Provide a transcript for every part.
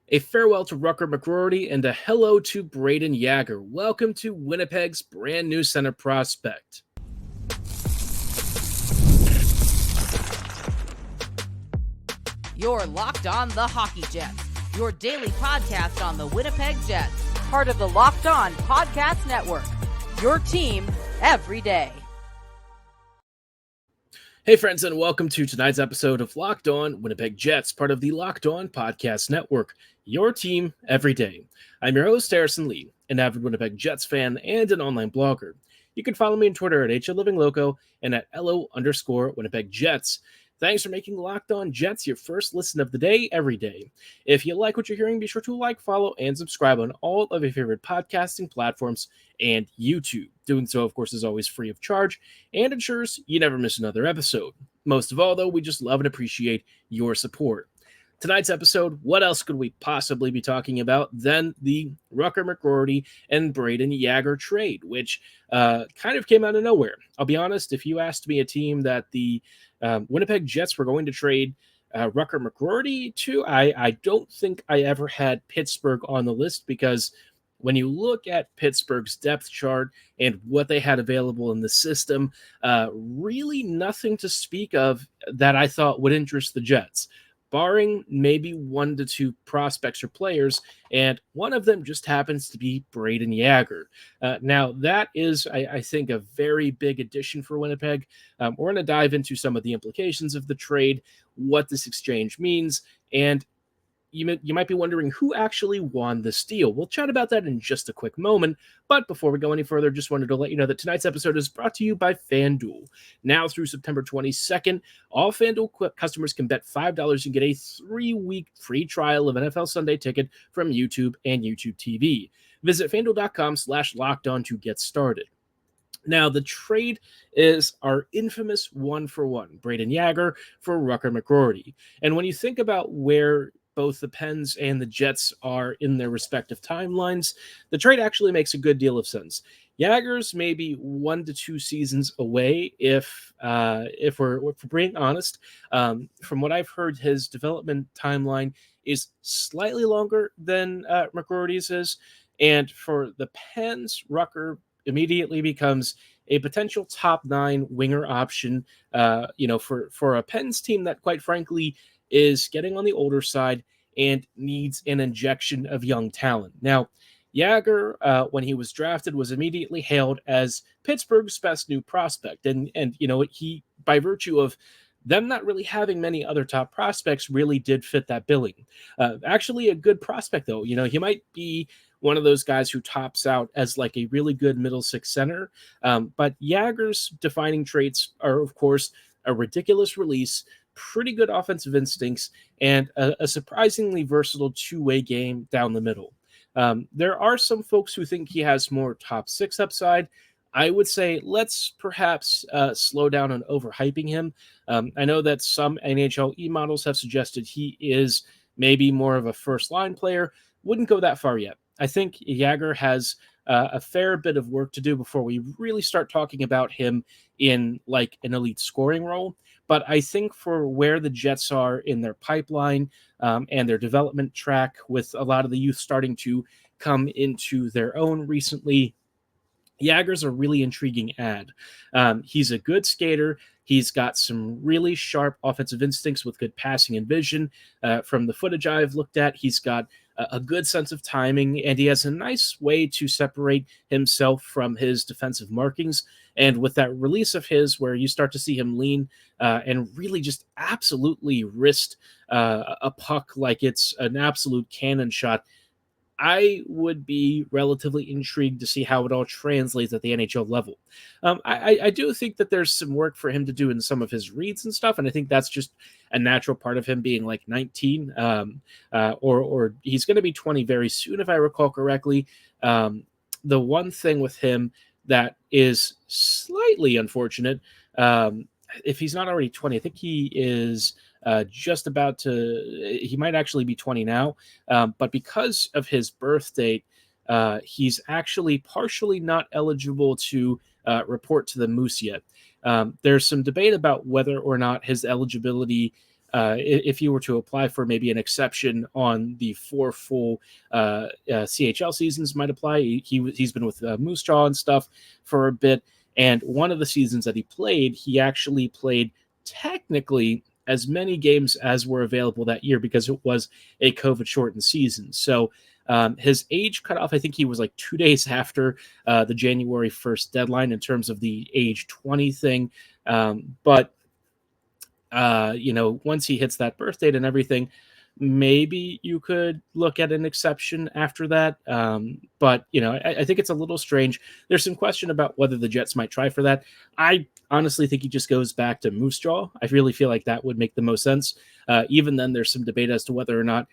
A farewell to Rutger McGroarty and a hello to Brayden Yager. Welcome to Winnipeg's brand new center prospect. You're Locked On the Hockey Jets, your daily podcast on the Winnipeg Jets, part of the Locked On Podcast Network, your team every day. Hey friends, and welcome to tonight's episode of Locked On Winnipeg Jets, part of the Locked On Podcast Network, your team every day. I'm your host, Harrison Lee, an avid Winnipeg Jets fan and an online blogger. You can follow me on Twitter at HLivingLoco and at LO_Winnipeg Jets. Thanks for making Locked On Jets your first listen of the day every day. If you like what you're hearing, be sure to like, follow, and subscribe on all of your favorite podcasting platforms and YouTube. Doing so, of course, is always free of charge and ensures you never miss another episode. Most of all, though, we just love and appreciate your support. Tonight's episode, what else could we possibly be talking about than the Rutger McGroarty and Brayden Yager trade, which kind of came out of nowhere. I'll be honest, if you asked me a team that the Winnipeg Jets were going to trade Rutger McGroarty to, I don't think I ever had Pittsburgh on the list, because when you look at Pittsburgh's depth chart and what they had available in the system, really nothing to speak of that I thought would interest the Jets, barring maybe 1 to 2 prospects or players, and one of them just happens to be Brayden Yager. Now, that is, I think, a very big addition for Winnipeg. We're going to dive into some of the implications of the trade, what this exchange means, and you might be wondering who actually won this deal. We'll chat about that in just a quick moment, but before we go any further, just wanted to let you know that tonight's episode is brought to you by FanDuel. Now through September 22nd, all FanDuel customers can bet $5 and get a 3-week free trial of NFL Sunday Ticket from YouTube and YouTube TV. Visit FanDuel.com/lockedon to get started. Now, the trade is our infamous 1-for-1, Brayden Yager for Rutger McGroarty. And when you think about where both the Pens and the Jets are in their respective timelines, the trade actually makes a good deal of sense. Yager's maybe 1 to 2 seasons away, if we're being honest. From what I've heard, his development timeline is slightly longer than McGroarty's is, and for the Pens, Rutger immediately becomes a potential top 9 winger option. For a Pens team that, quite frankly, is getting on the older side and needs an injection of young talent. Now, Yager, when he was drafted, was immediately hailed as Pittsburgh's best new prospect. And he, by virtue of them not really having many other top prospects, really did fit that billing. Actually a good prospect, though. He might be one of those guys who tops out as like a really good middle six center. But Yager's defining traits are, of course, a ridiculous release, pretty good offensive instincts, and a surprisingly versatile two-way game down the middle. There are some folks who think he has more top 6 upside. I would say let's perhaps slow down on overhyping him. I know that some NHL E-models have suggested he is maybe more of a first-line player. Wouldn't go that far yet. I think Yager has a fair bit of work to do before we really start talking about him in like an elite scoring role. But I think for where the Jets are in their pipeline and their development track, with a lot of the youth starting to come into their own recently, Yager's a really intriguing ad. He's a good skater. He's got some really sharp offensive instincts with good passing and vision. From the footage I've looked at, he's got a good sense of timing, and he has a nice way to separate himself from his defensive markings. And with that release of his, where you start to see him lean and really just absolutely wrist a puck like it's an absolute cannon shot, I would be relatively intrigued to see how it all translates at the NHL level. I do think that there's some work for him to do in some of his reads and stuff, and I think that's just a natural part of him being like 19, or he's going to be 20 very soon, if I recall correctly. The one thing with him that is slightly unfortunate, if he's not already 20, I think he is just about to, he might actually be 20 now, but because of his birth date, he's actually partially not eligible to report to the Moose yet. There's some debate about whether or not his eligibility if you were to apply for maybe an exception on the 4 full CHL seasons might apply. He's been with Moose Jaw and stuff for a bit. And one of the seasons that he played, he actually played technically as many games as were available that year because it was a COVID-shortened season. So his age cutoff, I think he was like 2 days after the January 1st deadline in terms of the age 20 thing. But once he hits that birth date and everything, maybe you could look at an exception after that. But I think it's a little strange. There's some question about whether the Jets might try for that. I honestly think he just goes back to Moose Jaw. I really feel like that would make the most sense. Even then, there's some debate as to whether or not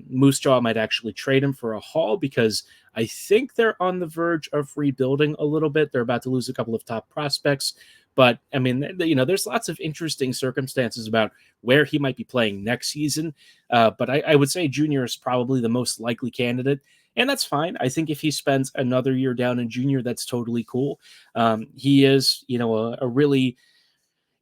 Moose Jaw might actually trade him for a haul, because I think they're on the verge of rebuilding a little bit. They're about to lose a couple of top prospects. But, I mean, there's lots of interesting circumstances about where he might be playing next season. But I would say Junior is probably the most likely candidate. And that's fine. I think if he spends another year down in Junior, that's totally cool. He is, a really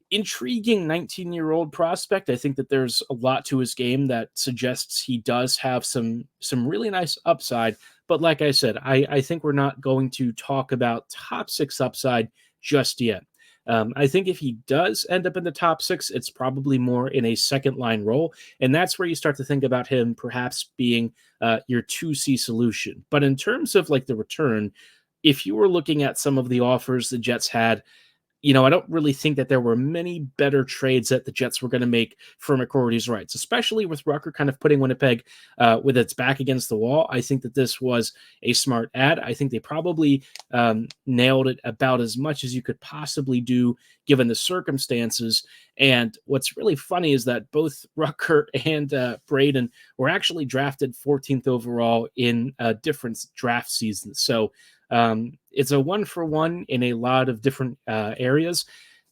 intriguing 19-year-old prospect. I think that there's a lot to his game that suggests he does have some really nice upside. But like I said, I think we're not going to talk about top 6 upside just yet. I think if he does end up in the top 6, it's probably more in a second line role. And that's where you start to think about him perhaps being your 2C solution. But in terms of like the return, if you were looking at some of the offers the Jets had, I don't really think that there were many better trades that the Jets were going to make for McGroarty's rights, especially with Rutger kind of putting Winnipeg with its back against the wall. I think that this was a smart ad. I think they probably nailed it about as much as you could possibly do given the circumstances. And what's really funny is that both Rutger and Brayden were actually drafted 14th overall in different draft seasons. So it's a 1-for-1 in a lot of different areas.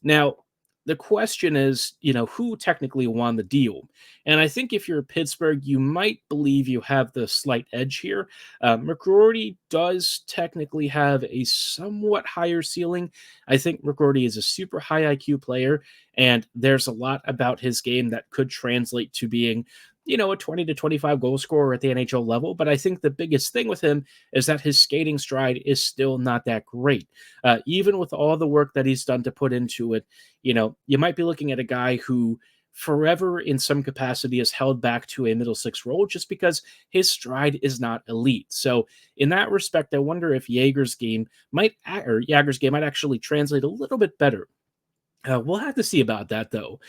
Now, the question is, who technically won the deal? And I think if you're Pittsburgh, you might believe you have the slight edge here. McGroarty does technically have a somewhat higher ceiling. I think McGroarty is a super high IQ player, and there's a lot about his game that could translate to being a 20 to 25 goal scorer at the NHL level. But I think the biggest thing with him is that his skating stride is still not that great. Even with all the work that he's done to put into it, you might be looking at a guy who forever in some capacity is held back to a middle 6 role just because his stride is not elite. So in that respect, I wonder if Yager's game might actually translate a little bit better. We'll have to see about that, though.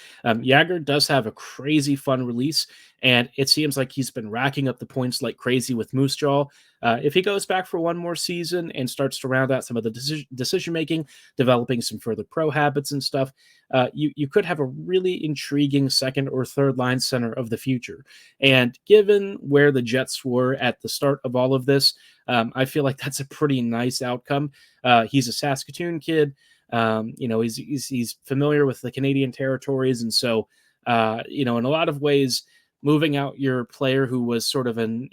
Yager does have a crazy fun release, and it seems like he's been racking up the points like crazy with Moose Jaw. If he goes back for one more season and starts to round out some of the decision-making, developing some further pro habits and stuff, you could have a really intriguing second or third line center of the future. And given where the Jets were at the start of all of this, I feel like that's a pretty nice outcome. He's a Saskatoon kid. He's familiar with the Canadian territories. And so, in a lot of ways, moving out your player who was sort of an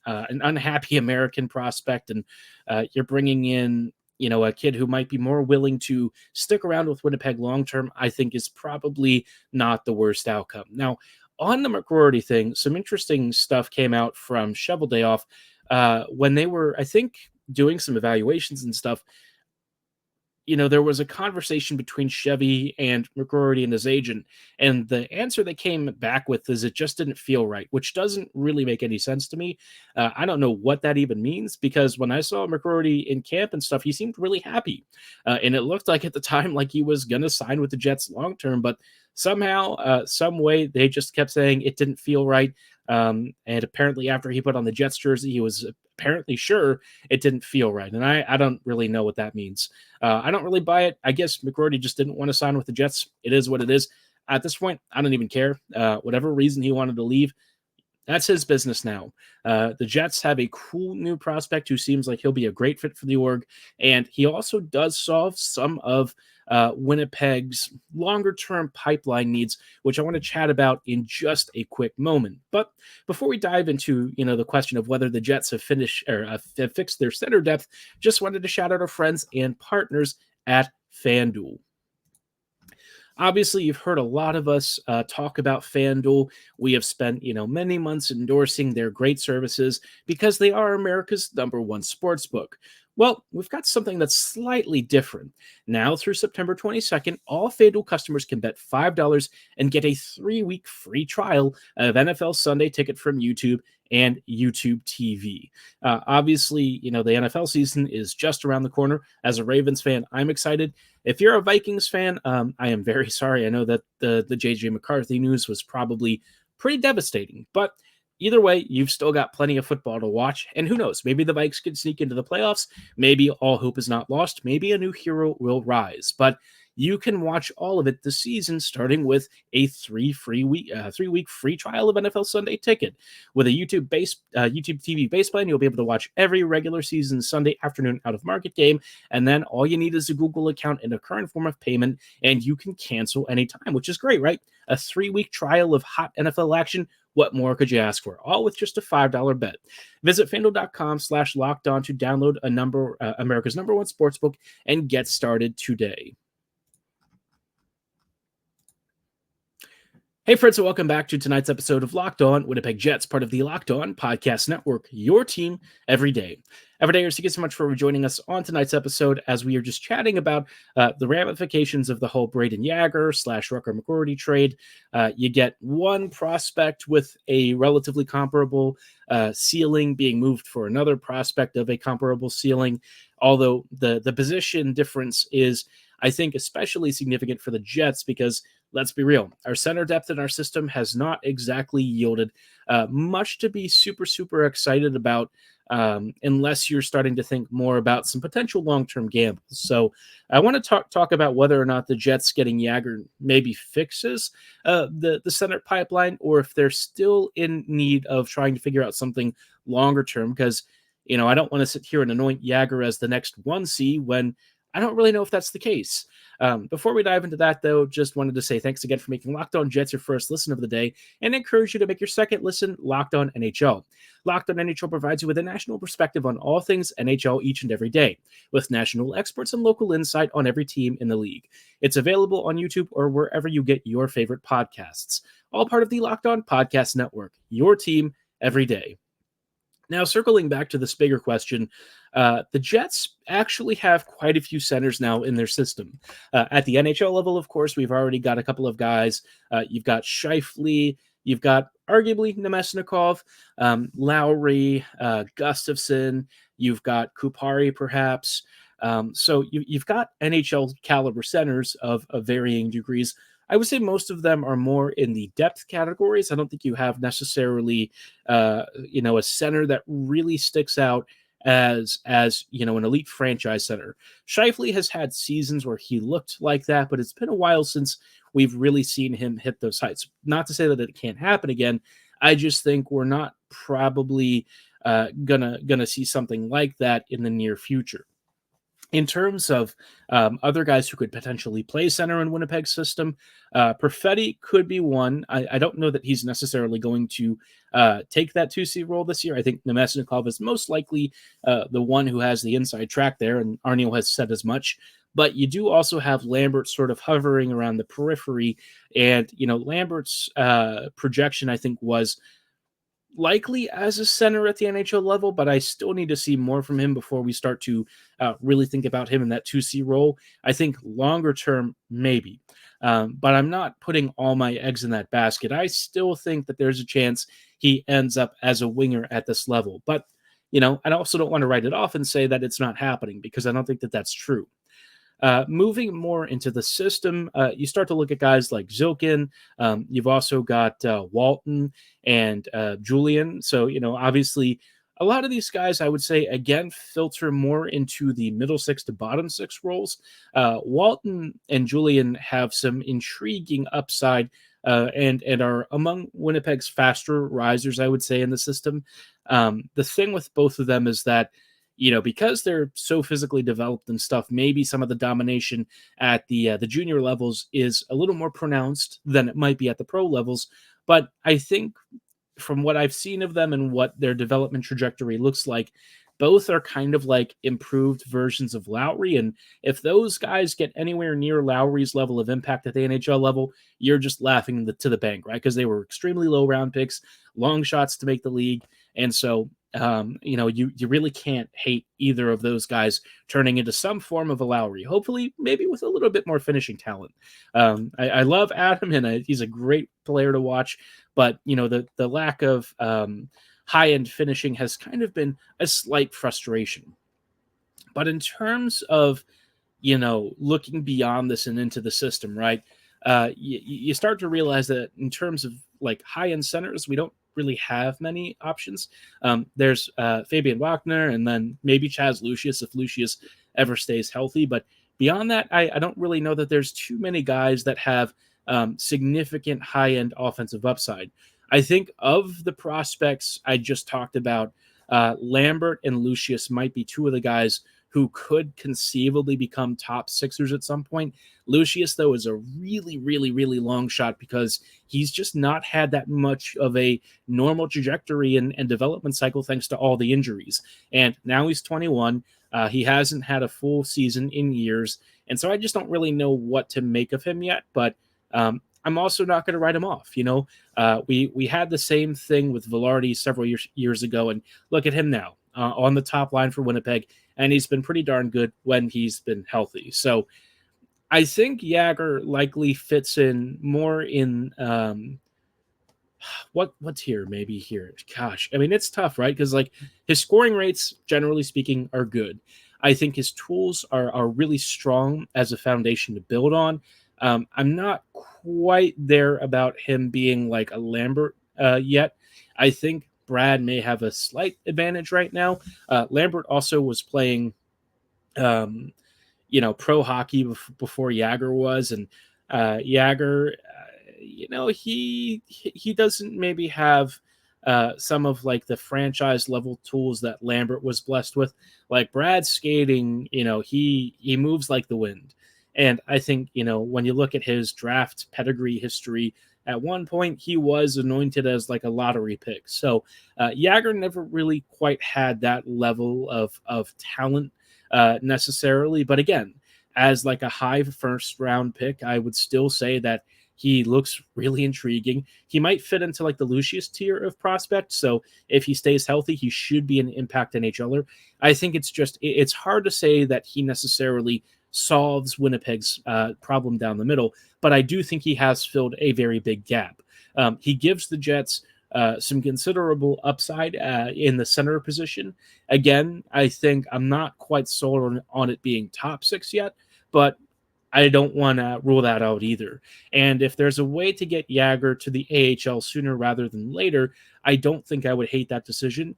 unhappy American prospect, and you're bringing in, a kid who might be more willing to stick around with Winnipeg long-term, I think is probably not the worst outcome. Now, on the McGroarty thing, some interesting stuff came out from Shovel Day Off when they were, I think, doing some evaluations and stuff. There was a conversation between Chevy and McGroarty and his agent, and the answer they came back with is it just didn't feel right, which doesn't really make any sense to me. I don't know what that even means, because when I saw McGroarty in camp and stuff, he seemed really happy. And it looked like at the time like he was going to sign with the Jets long-term, but somehow, some way, they just kept saying it didn't feel right. And apparently after he put on the Jets jersey, he was apparently sure it didn't feel right. And I don't really know what that means. I don't really buy it. I guess McGroarty just didn't want to sign with the Jets. It is what it is. At this point, I don't even care. Whatever reason he wanted to leave, that's his business now. The Jets have a cool new prospect who seems like he'll be a great fit for the org. And he also does solve some of Winnipeg's longer-term pipeline needs, which I want to chat about in just a quick moment. But before we dive into, the question of whether the Jets have finished or have fixed their center depth, just wanted to shout out our friends and partners at FanDuel. Obviously, you've heard a lot of us talk about FanDuel. We have spent, many months endorsing their great services because they are America's #1 sports book. Well, we've got something that's slightly different. Now, through September 22nd, all FanDuel customers can bet $5 and get a 3-week free trial of NFL Sunday Ticket from YouTube and YouTube TV. Obviously, the NFL season is just around the corner. As a Ravens fan, I'm excited. If you're a Vikings fan, I am very sorry. I know that the J.J. McCarthy news was probably pretty devastating, but either way, you've still got plenty of football to watch, and who knows? Maybe the Vikes could sneak into the playoffs. Maybe all hope is not lost. Maybe a new hero will rise. But you can watch all of it this season, starting with a 3-week free trial of NFL Sunday Ticket. With a YouTube TV base plan, you'll be able to watch every regular season Sunday afternoon out of market game, and then all you need is a Google account and a current form of payment, and you can cancel anytime, which is great, right? A 3-week trial of hot NFL action. What more could you ask for? All with just a $5 bet. Visit FanDuel.com/lockedon to download America's #1 sportsbook and get started today. Hey friends, and welcome back to tonight's episode of Locked On Winnipeg Jets, part of the Locked On Podcast Network, your team every day. Everydayers, thank you so much for joining us on tonight's episode as we are just chatting about the ramifications of the whole Brayden Yager / Rutger McGroarty trade. You get one prospect with a relatively comparable ceiling being moved for another prospect of a comparable ceiling, although the position difference is, I think, especially significant for the Jets because, let's be real, our center depth in our system has not exactly yielded much to be super, super excited about unless you're starting to think more about some potential long-term gambles. So I want to talk about whether or not the Jets getting Yager maybe fixes the center pipeline, or if they're still in need of trying to figure out something longer term, because, I don't want to sit here and anoint Yager as the next 1C when I don't really know if that's the case. Before we dive into that, though, just wanted to say thanks again for making Locked On Jets your first listen of the day, and encourage you to make your second listen Locked On NHL. Locked On NHL provides you with a national perspective on all things NHL each and every day, with national experts and local insight on every team in the league. It's available on YouTube or wherever you get your favorite podcasts. All part of the Locked On Podcast Network, your team every day. Now, circling back to this bigger question, the Jets actually have quite a few centers now in their system. At the NHL level, of course, we've already got a couple of guys. You've got Scheifele, you've got arguably Nemesnikov, Lowry, Gustafsson, you've got Kupari perhaps. So you've got NHL caliber centers of varying degrees. I would say most of them are more in the depth categories. I don't think you have necessarily, a center that really sticks out as an elite franchise center. Scheifele has had seasons where he looked like that, but it's been a while since we've really seen him hit those heights. Not to say that it can't happen again. I just think we're not probably gonna see something like that in the near future. In terms of other guys who could potentially play center in Winnipeg's system, Perfetti could be one. I don't know that he's necessarily going to take that 2C role this year. I think Nemesnikov is most likely the one who has the inside track there, and Arniel has said as much. But you do also have Lambert sort of hovering around the periphery, and Lambert's projection, I think, was likely as a center at the NHL level, but I still need to see more from him before we start to really think about him in that 2C role. I think longer term, maybe. But I'm not putting all my eggs in that basket. I still think that there's a chance he ends up as a winger at this level. But, I also don't want to write it off and say that it's not happening, because I don't think that that's true. Moving more into the system, you start to look at guys like Zilkin. You've also got Walton and Julian. So, obviously, a lot of these guys, I would say, again, filter more into the middle six to bottom six roles. Walton and Julian have some intriguing upside and are among Winnipeg's faster risers, I would say, in the system. The thing with both of them is that, because they're so physically developed and stuff, maybe some of the domination at the junior levels is a little more pronounced than it might be at the pro levels. But I think from what I've seen of them and what their development trajectory looks like, both are kind of like improved versions of Lowry. And if those guys get anywhere near Lowry's level of impact at the NHL level, you're just laughing to the bank, right? Because they were extremely low round picks, long shots to make the league. And so, you really can't hate either of those guys turning into some form of a Lowry, hopefully maybe with a little bit more finishing talent. I love Adam, and he's a great player to watch, but, the lack of high-end finishing has kind of been a slight frustration. But in terms of, looking beyond this and into the system, right, you start to realize that in terms of like high-end centers, we don't really have many options. There's Fabian Wagner, and then maybe Chaz Lucius if Lucius ever stays healthy. But beyond that, I don't really know that there's too many guys that have significant high-end offensive upside. I think of the prospects I just talked about, Lambert and Lucius might be two of the guys who could conceivably become top sixers at some point. Lucius, though, is a really, really, really long shot because he's just not had that much of a normal trajectory and development cycle thanks to all the injuries. And now he's 21. He hasn't had a full season in years. And so I just don't really know what to make of him yet. But I'm also not going to write him off. We had the same thing with Velarde several years ago. And look at him now on the top line for Winnipeg. And he's been pretty darn good when he's been healthy. So I think Yager likely fits in more in what's here, maybe here. Gosh, I mean, it's tough, right? Because like his scoring rates, generally speaking, are good. I think his tools are really strong as a foundation to build on. I'm not quite there about him being like a Lambert yet. I think Brad may have a slight advantage right now. Lambert also was playing, pro hockey before Yager was, and Yager, he doesn't maybe have some of like the franchise level tools that Lambert was blessed with. Like Brad's skating, he moves like the wind. And I think, when you look at his draft pedigree history, at one point he was anointed as like a lottery pick. So Yager never really quite had that level of talent necessarily. But again, as like a high first round pick, I would still say that he looks really intriguing. He might fit into like the Lucius tier of prospect. So if he stays healthy, he should be an impact NHLer. I think it's hard to say that he necessarily solves Winnipeg's problem down the middle, but I do think he has filled a very big gap. He gives the Jets some considerable upside in the center position. Again, I think I'm not quite sold on it being top six yet, but I don't want to rule that out either. And if there's a way to get Yager to the AHL sooner rather than later, I don't think I would hate that decision.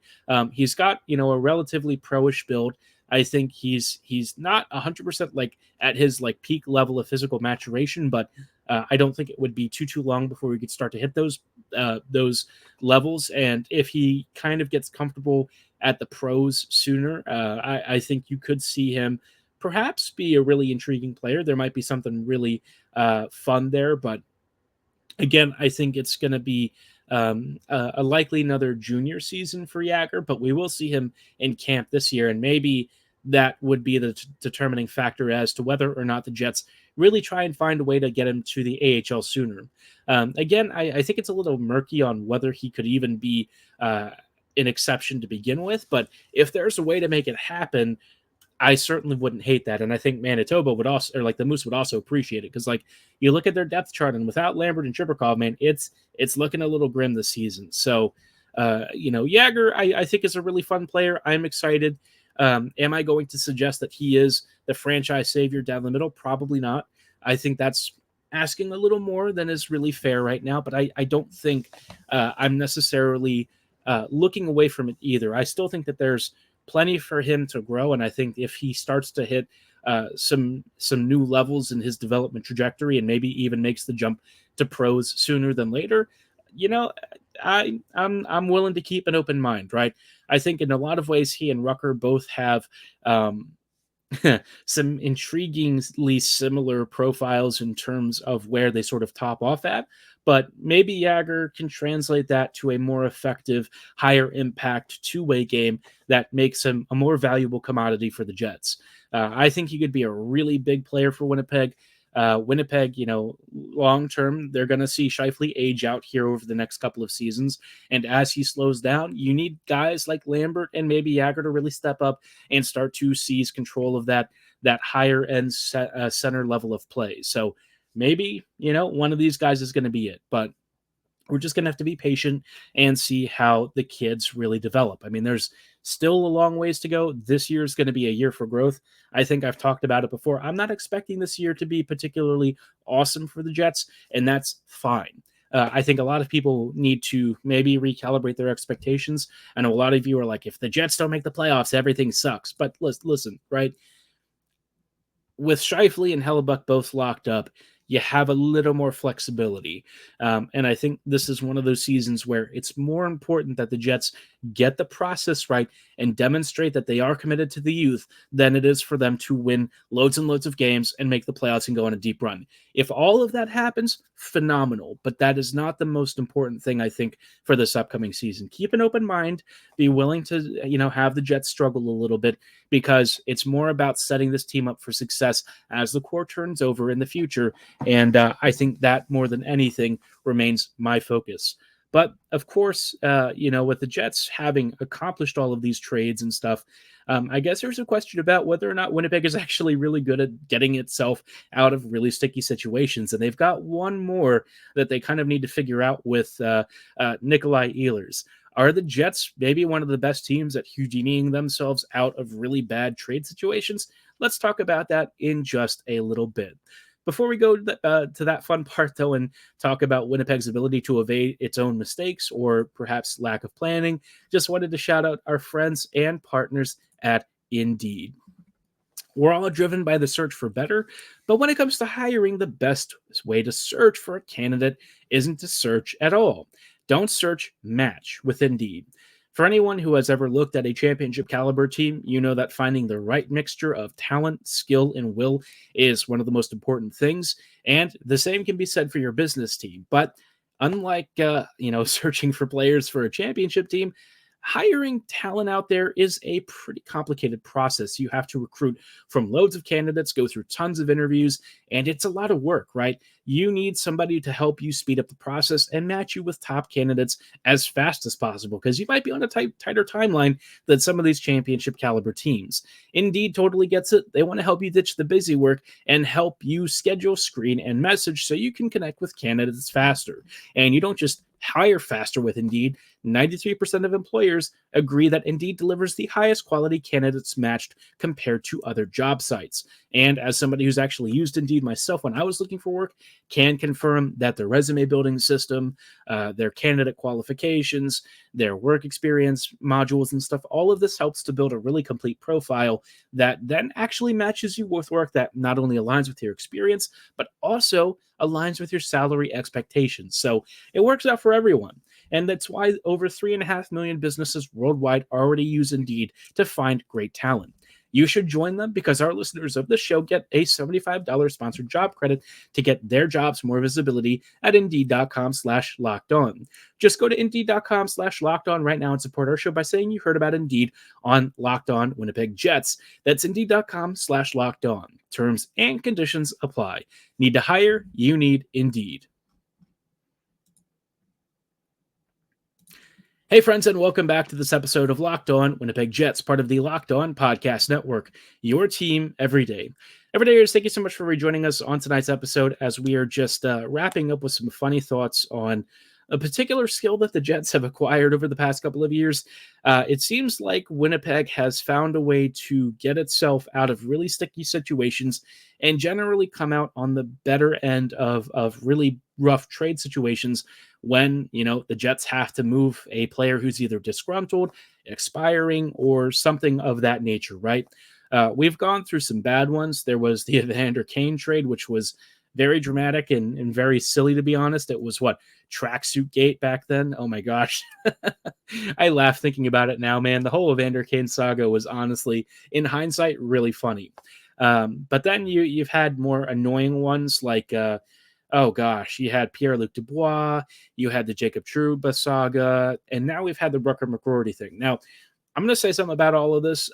He's got, a relatively pro-ish build. I think he's not 100% like at his like peak level of physical maturation, but I don't think it would be too long before we could start to hit those levels. And if he kind of gets comfortable at the pros sooner, I think you could see him perhaps be a really intriguing player. There might be something really fun there, but again, I think it's going to be a likely another junior season for Yager, but we will see him in camp this year, and maybe that would be the determining factor as to whether or not the Jets really try and find a way to get him to the AHL sooner. Again, I think it's a little murky on whether he could even be an exception to begin with, but if there's a way to make it happen, I certainly wouldn't hate that. And I think Manitoba would also, or like the Moose would also appreciate it. Cause like you look at their depth chart, and without Lambert and Triberkov, man, it's looking a little grim this season. So, Yager, I think is a really fun player. I'm excited. Am I going to suggest that he is the franchise savior down the middle? Probably not. I think that's asking a little more than is really fair right now, but I don't think I'm necessarily looking away from it either. I still think that there's plenty for him to grow, and I think if he starts to hit some new levels in his development trajectory and maybe even makes the jump to pros sooner than later, I'm willing to keep an open mind, right? I think in a lot of ways he and Rutger both have some intriguingly similar profiles in terms of where they sort of top off at, but maybe Yager can translate that to a more effective, higher impact two-way game that makes him a more valuable commodity for the Jets. I think he could be a really big player for Winnipeg. Winnipeg, long term, they're going to see Scheifele age out here over the next couple of seasons. And as he slows down, you need guys like Lambert and maybe Yager to really step up and start to seize control of that higher end center level of play. So maybe, one of these guys is going to be it. But we're just going to have to be patient and see how the kids really develop. I mean, there's still a long ways to go. This year is going to be a year for growth. I think I've talked about it before. I'm not expecting this year to be particularly awesome for the Jets, and that's fine. I think a lot of people need to maybe recalibrate their expectations. I know a lot of you are like, if the Jets don't make the playoffs, everything sucks. But listen, right? With Scheifele and Hellebuck both locked up, you have a little more flexibility. And I think this is one of those seasons where it's more important that the Jets get the process right and demonstrate that they are committed to the youth than it is for them to win loads and loads of games and make the playoffs and go on a deep run. If all of that happens, phenomenal. But that is not the most important thing, I think, for this upcoming season. Keep an open mind. Be willing to, have the Jets struggle a little bit, because it's more about setting this team up for success as the core turns over in the future. And I think that more than anything remains my focus. But of course, with the Jets having accomplished all of these trades and stuff, I guess there's a question about whether or not Winnipeg is actually really good at getting itself out of really sticky situations. And they've got one more that they kind of need to figure out with Nikolai Ehlers. Are the Jets maybe one of the best teams at Houdiniing themselves out of really bad trade situations? Let's talk about that in just a little bit. Before we go to that fun part, though, and talk about Winnipeg's ability to evade its own mistakes or perhaps lack of planning, just wanted to shout out our friends and partners at Indeed. We're all driven by the search for better, but when it comes to hiring, the best way to search for a candidate isn't to search at all. Don't search, match with Indeed. For anyone who has ever looked at a championship caliber team, you know that finding the right mixture of talent, skill, and will is one of the most important things. And the same can be said for your business team. But unlike, searching for players for a championship team, hiring talent out there is a pretty complicated process. You have to recruit from loads of candidates, go through tons of interviews, and it's a lot of work, right? You need somebody to help you speed up the process and match you with top candidates as fast as possible, because you might be on a tighter timeline than some of these championship caliber teams. Indeed totally gets it. They want to help you ditch the busy work and help you schedule, screen, and message so you can connect with candidates faster. And you don't just hire faster with Indeed. 93% of employers agree that Indeed delivers the highest quality candidates matched compared to other job sites. And as somebody who's actually used Indeed myself when I was looking for work, can confirm that their resume building system, their candidate qualifications, their work experience modules and stuff, all of this helps to build a really complete profile that then actually matches you with work that not only aligns with your experience, but also aligns with your salary expectations. So it works out for everyone. And that's why over 3.5 million businesses worldwide already use Indeed to find great talent. You should join them because our listeners of the show get a $75 sponsored job credit to get their jobs more visibility at Indeed.com/lockedon. Just go to Indeed.com/lockedon right now and support our show by saying you heard about Indeed on Locked On Winnipeg Jets. That's Indeed.com/lockedon. Terms and conditions apply. Need to hire? You need Indeed. Hey, friends, and welcome back to this episode of Locked On Winnipeg Jets, part of the Locked On Podcast Network, your team every day. Everydayers, thank you so much for rejoining us on tonight's episode as we are just wrapping up with some funny thoughts on a particular skill that the Jets have acquired over the past couple of years. It seems like Winnipeg has found a way to get itself out of really sticky situations and generally come out on the better end of really rough trade situations when, the Jets have to move a player who's either disgruntled, expiring, or something of that nature, right? We've gone through some bad ones. There was the Evander Kane trade, which was very dramatic and very silly, to be honest. It was tracksuit gate back then. Oh my gosh. I laugh thinking about it now, man. The whole Evander Kane saga was honestly, in hindsight, really funny. But then you've had more annoying ones like oh gosh, you had Pierre-Luc Dubois, you had the Jacob Trouba saga, and now we've had the Rutger McGroarty thing. Now, I'm going to say something about all of this.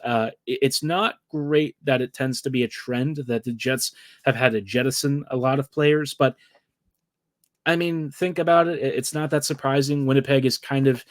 It's not great that it tends to be a trend that the Jets have had to jettison a lot of players, but I mean, think about it. It's not that surprising. Winnipeg is kind of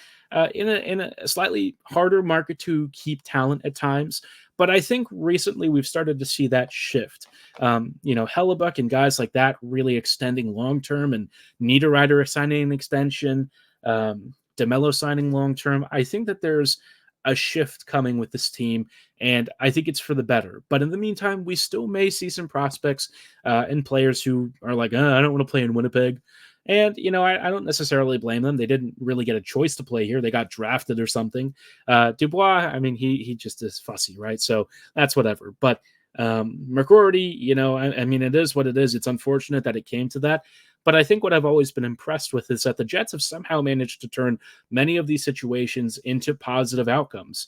in a slightly harder market to keep talent at times. But I think recently we've started to see that shift. Hellebuck and guys like that really extending long term, and Niederreiter signing an extension, DeMello signing long term. I think that there's a shift coming with this team, and I think it's for the better. But in the meantime, we still may see some prospects and players who are like, I don't want to play in Winnipeg. And, I don't necessarily blame them. They didn't really get a choice to play here. They got drafted or something. Dubois, I mean, he just is fussy, right? So that's whatever. But McGroarty, I mean, it is what it is. It's unfortunate that it came to that. But I think what I've always been impressed with is that the Jets have somehow managed to turn many of these situations into positive outcomes.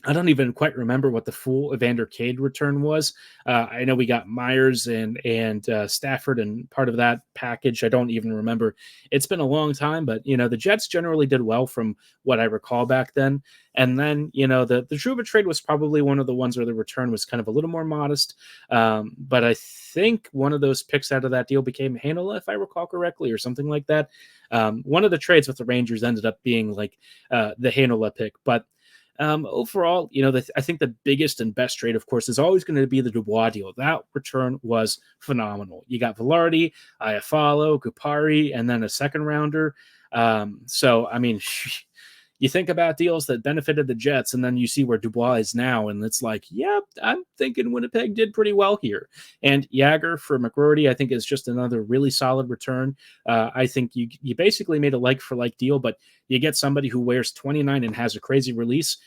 I don't even quite remember what the full Evander Cade return was. I know we got Myers and Stafford and part of that package. I don't even remember. It's been a long time, but the Jets generally did well from what I recall back then. And then the Trouba trade was probably one of the ones where the return was kind of a little more modest. But I think one of those picks out of that deal became Hanola, if I recall correctly, or something like that. One of the trades with the Rangers ended up being like the Hanola pick, but. Overall, I think the biggest and best trade, of course, is always going to be the Dubois deal. That return was phenomenal. You got Velarde, Iafallo, Kupari, and then a second rounder. So, I mean, you think about deals that benefited the Jets, and then you see where Dubois is now, and it's like, yeah, I'm thinking Winnipeg did pretty well here. And Yager for McGroarty, I think, is just another really solid return. I think you basically made a like-for-like deal, but you get somebody who wears 29 and has a crazy release.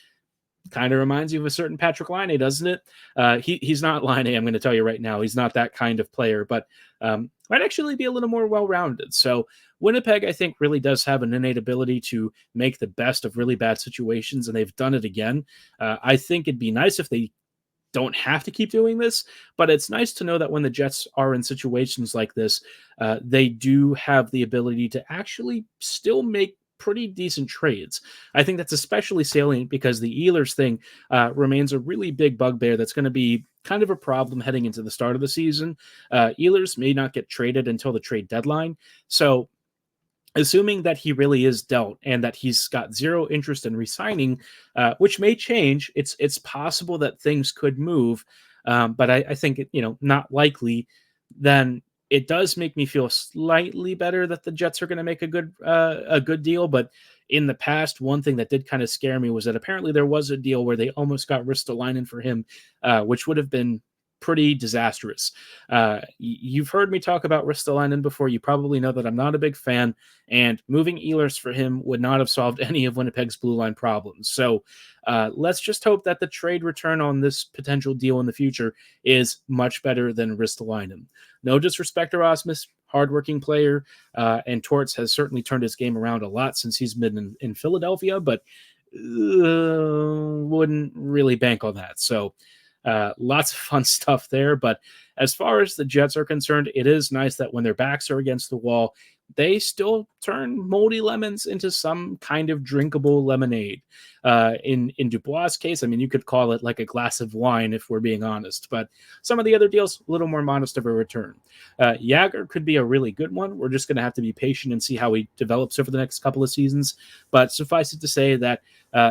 Kind of reminds you of a certain Patrick Laine, doesn't it? He's not Laine, I'm going to tell you right now. He's not that kind of player, but might actually be a little more well-rounded. So Winnipeg, I think, really does have an innate ability to make the best of really bad situations, and they've done it again. I think it'd be nice if they don't have to keep doing this, but it's nice to know that when the Jets are in situations like this, they do have the ability to actually still make pretty decent trades. I think that's especially salient because the Ehlers thing remains a really big bugbear that's going to be kind of a problem heading into the start of the season. Ehlers may not get traded until the trade deadline. So assuming that he really is dealt and that he's got zero interest in re-signing, which may change, it's possible that things could move. But I think, not likely, then it does make me feel slightly better that the Jets are going to make a good deal. But in the past, one thing that did kind of scare me was that apparently there was a deal where they almost got Ristolainen for him, which would have been pretty disastrous. You've heard me talk about Ristolainen before. You probably know that I'm not a big fan, and moving Ehlers for him would not have solved any of Winnipeg's blue line problems. So let's just hope that the trade return on this potential deal in the future is much better than Ristolainen. No disrespect to Rasmus, hardworking player, and Torts has certainly turned his game around a lot since he's been in Philadelphia, but wouldn't really bank on that. So lots of fun stuff there. But as far as the Jets are concerned, it is nice that when their backs are against the wall, they still turn moldy lemons into some kind of drinkable lemonade. In Dubois' case, I mean, you could call it like a glass of wine if we're being honest, but some of the other deals, a little more modest of a return. Yager could be a really good one. We're just going to have to be patient and see how he develops over the next couple of seasons. But suffice it to say that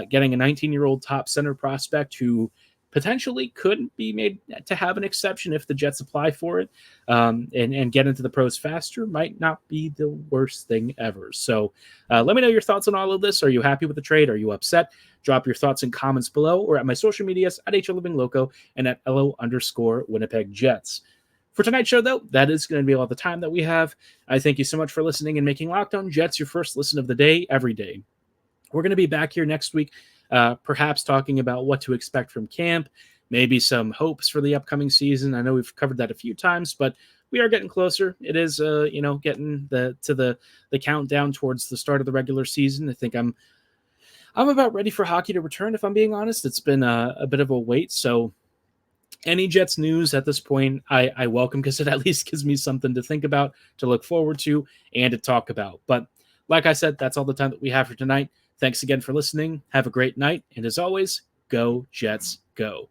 getting a 19-year-old top center prospect who potentially could be made to have an exception if the Jets apply for it and get into the pros faster might not be the worst thing ever. So let me know your thoughts on all of this. Are you happy with the trade? Are you upset? Drop your thoughts in comments below or at my social medias at HLivingLoco and at LO_Winnipeg Jets. For tonight's show, though, that is going to be all the time that we have. I thank you so much for listening and making Locked On Jets your first listen of the day every day. We're going to be back here next week, perhaps talking about what to expect from camp, maybe some hopes for the upcoming season. I know we've covered that a few times, but we are getting closer. It is, getting the countdown towards the start of the regular season. I think I'm about ready for hockey to return, if I'm being honest. It's been a bit of a wait, so any Jets news at this point, I welcome, because it at least gives me something to think about, to look forward to, and to talk about. But like I said, that's all the time that we have for tonight. Thanks again for listening. Have a great night. And as always, go Jets, go.